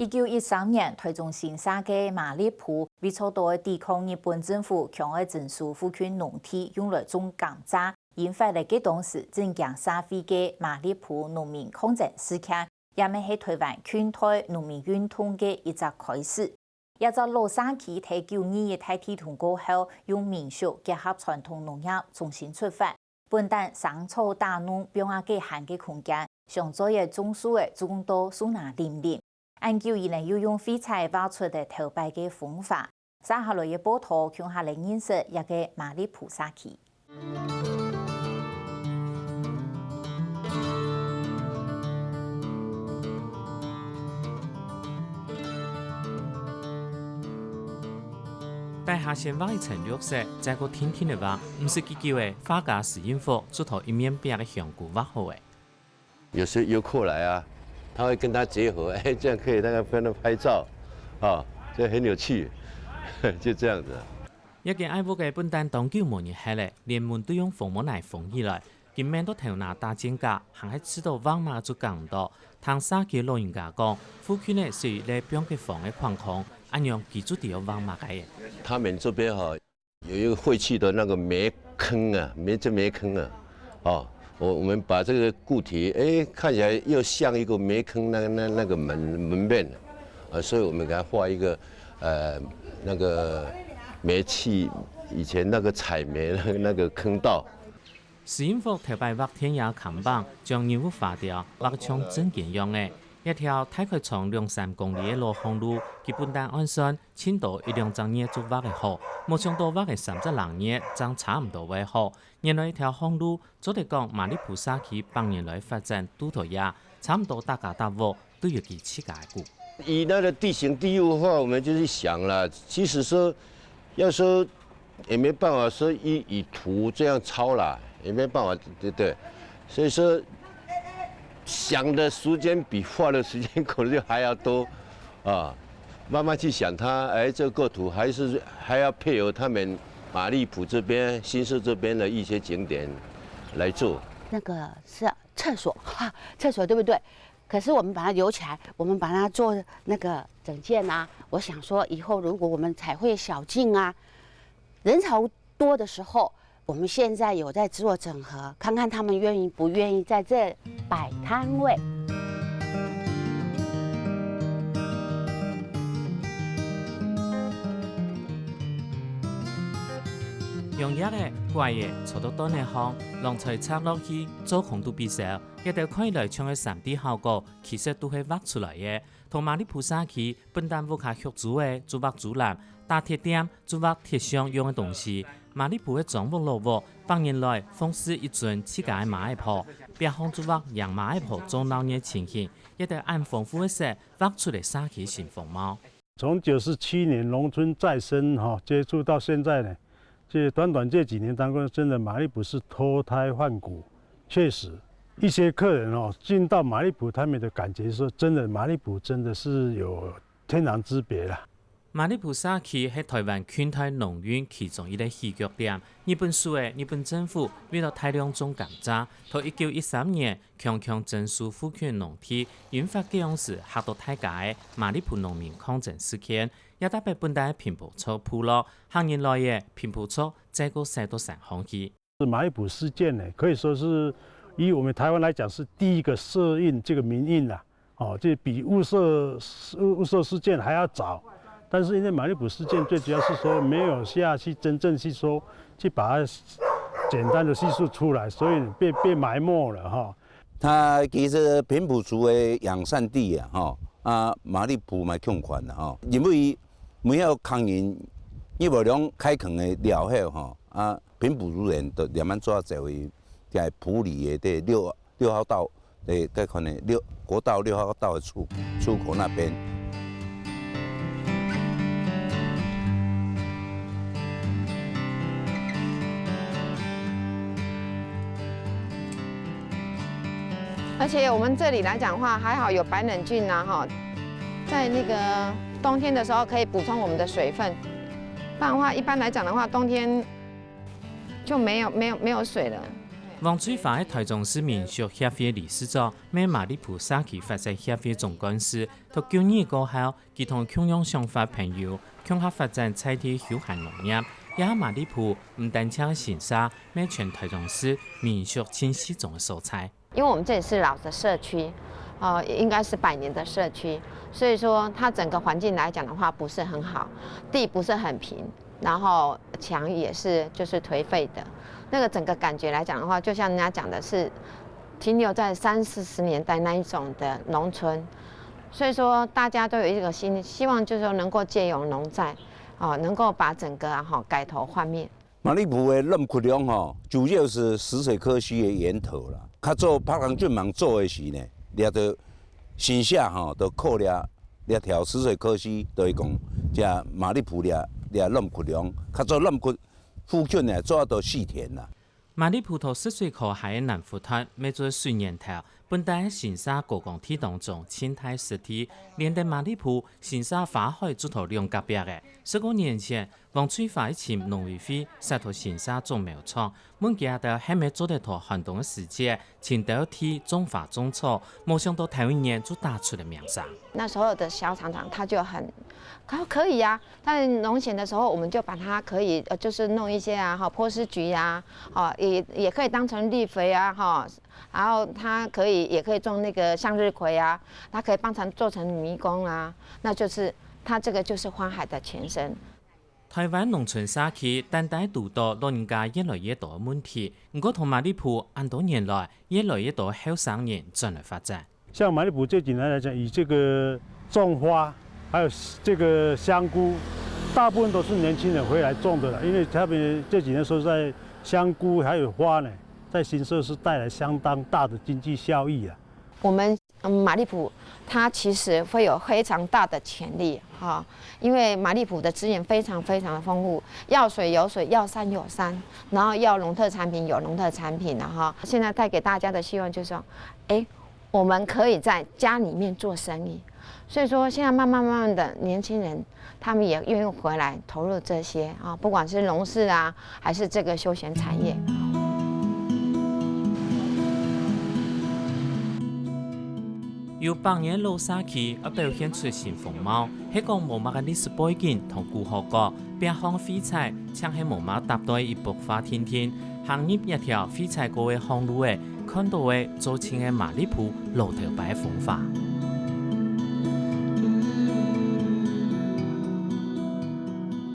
1913年，台中新社嘅马里埔为初到抵抗日本政府强爱征收富权农地，用来种甘蔗，引发了嘅当时正强社会嘅马里埔农民抗争事件，也咪係台灣圈台農民運動嘅一隻開始。也在洛杉磯喺92大地震過後，用民俗結合傳統農業重新出發，本但生草打農變化嘅限嘅空間，上咗嘅種樹嘅種多樹拿林林。按舊呢又用廢材挖出嘅頭擺嘅方法，接下來嘅報道向下嚟認識一個馬里埔社區。大廈先挖一層綠色，再個天天的挖，唔是結構的畫家石英福做頭一面壁的香菇挖好的。有時遊客來啊，他會跟他結合，哎，這樣可以那個跟他拍照，啊，這很有趣，就這樣子。一件愛屋嘅本單當久無人喺咧，連門都用防蚊嚟封起來，見面都頭拿大肩架，行喺知道網馬做更多。聽社區老人家講，附近呢是嚟邊嘅房嘅礦坑，按樣記住條網馬嘅。他們這邊哈有一個廢棄的那個煤坑啊，煤坑啊，哦。我們把這個固體，哎，看起來又像一個煤坑那個門面，所以我們給它畫一個，那個煤氣以前那個採煤那個坑道。石英福頭擺畫天涯看板，將人物畫掉，畫像真件樣嘅。一條大概長2-3公里嘅老巷路，基本單按算淺度1-2張嘢做畫嘅好，冇像多畫嘅3隻人嘢長差唔多為好。原來一條巷路，做得講馬里埔社區百年來發展都妥呀，差唔多大家大屋都有幾起價股。以那個地形地物的話，我們就是想了，其實說要說也沒辦法說以圖這樣抄啦，也沒辦法，對不對？所以說。想的時間比畫的時間可能就還要多，啊，慢慢去想它，哎，這個圖還要配合他們馬里埔這邊、新社這邊的一些景點來做。那個是廁所，廁所對不對？可是我們把它留起來，我們把它做那個整件啊。我想說，以後如果我們彩繪小徑啊，人潮多的時候。我們現在有在做整合，看看他們願意不願意在這擺攤位。用日嘅怪嘅坐到多內行，浪才插落去做紅度比賽，一條看起來像係3D 效果，其實都係畫出來嘅。同馬里埔社區本單屋下學做嘅做畫竹籃，大鐵點做畫鐵箱用嘅東西。馬里埔嘅裝屋老屋，百年來風勢一轉起價馬一鋪，別行做畫讓馬一鋪做鬧熱情形，一條按豐富嘅色畫出嚟社區新風貌。從97年農村再生接觸到現在呢，這短這幾年當中，真的馬里埔是脫胎換骨，確實一些客人進到馬里埔，他們的感覺說，真的馬里埔真的是有天壤之別啦。馬里埔社區係台灣圈台農園其中一個戲劇點。日本政府為了大量種甘蔗，到1913年強徵收富權農地，引發這樣時嚇到大家嘅馬里埔農民抗爭事件，也特別本地平埔族部落行年來嘅平埔族這個賽到上行去。馬里埔事件呢，可以說是以我們台灣來講是第一個社運這個民運啦，就比霧社事件還要早。但是因為馬里埔事件最主要是說沒有下去真正去說去把它簡單的敘述出來，所以被埋沒了哈。它其實平埔族的養產地啊，馬里埔嘛強權啦哈，因為每一個工人一無兩開墾的了後平埔族人就慢慢做在為在埔里的6號道的這可能國道6號道的出口那邊。而且我們這裡來講的話，還好有白冷菌啊，哈，在那個冬天的時候可以補充我們的水分，不然的話，一般來講的話，冬天就沒有水了。王翠华喺台中市民俗协会理事长，喺马里埔社区发展协会总干事，同9年过后，佢同共用想法朋友，共合发展菜地休闲农业。也喺马里埔唔单止新沙，喺全台中市民俗清晰中的所在。因为我们这里是老的社区，应该是100年的社区，所以说它整个环境来讲的话不是很好，地不是很平，然后墙也是就是颓废的。那个整个感觉来讲的话，就像人家讲的是停留在30、40年代那一种的农村，所以说大家都有一个心，希望就是说能够借由农宅，能够把整个改头换面。马里埔的lâm窟窿主要是石水科溪的源头啦。较早柏康俊忙做的时呢，掠到新社都靠掠条石水科溪，就是讲这马里埔掠lâm窟窿。较早lâm窟附近呢，主要都四田啦。马里埔头石水河系嘅南湖滩，每做水源头，本地喺新沙高港体当中青态实体，连带马里埔新沙花海主头两隔壁嘅。15年前，王翠华喺前农委会设头新沙种苗场，每家都还没做得头寒冬嘅时节，前头天种花种草，没想到台湾人就打出了名声。那时候的小厂长他就很，他说可以呀、但农闲的时候我们就把它可以就是弄一些波斯菊呀，也可以当成绿肥啊然后它也可以种那个向日葵啊，它可以做成迷宫啊，那就是它这个就是花海的前身。台湾农村社区单单遇到老人家越来越多嘅问题，不过同马里埔按多年来越来越多后生人转来发展。像马里埔这几年来讲，以这个种花，还有这个香菇，大部分都是年轻人回来种的了，因为他们这几年说实在，香菇还有花呢，在新社是带来相当大的经济效益啊。我们马里埔它其实会有非常大的潜力因为马里埔的资源非常非常的丰富，要水有水，要山有山，然后要农特产品有农特产品现在带给大家的希望就是说，我们可以在家里面做生意，所以说现在慢慢的年轻人他们也愿意回来投入这些不管是农事啊，还是这个休闲产业。由百年老社区表现出新风貌，係講無馬嘅歷史背景同古河角，邊項廢柴，像係無馬搭對一幅花天天，行入一條廢柴過嘅巷路看到嘅早前嘅馬里埔路頭擺風化。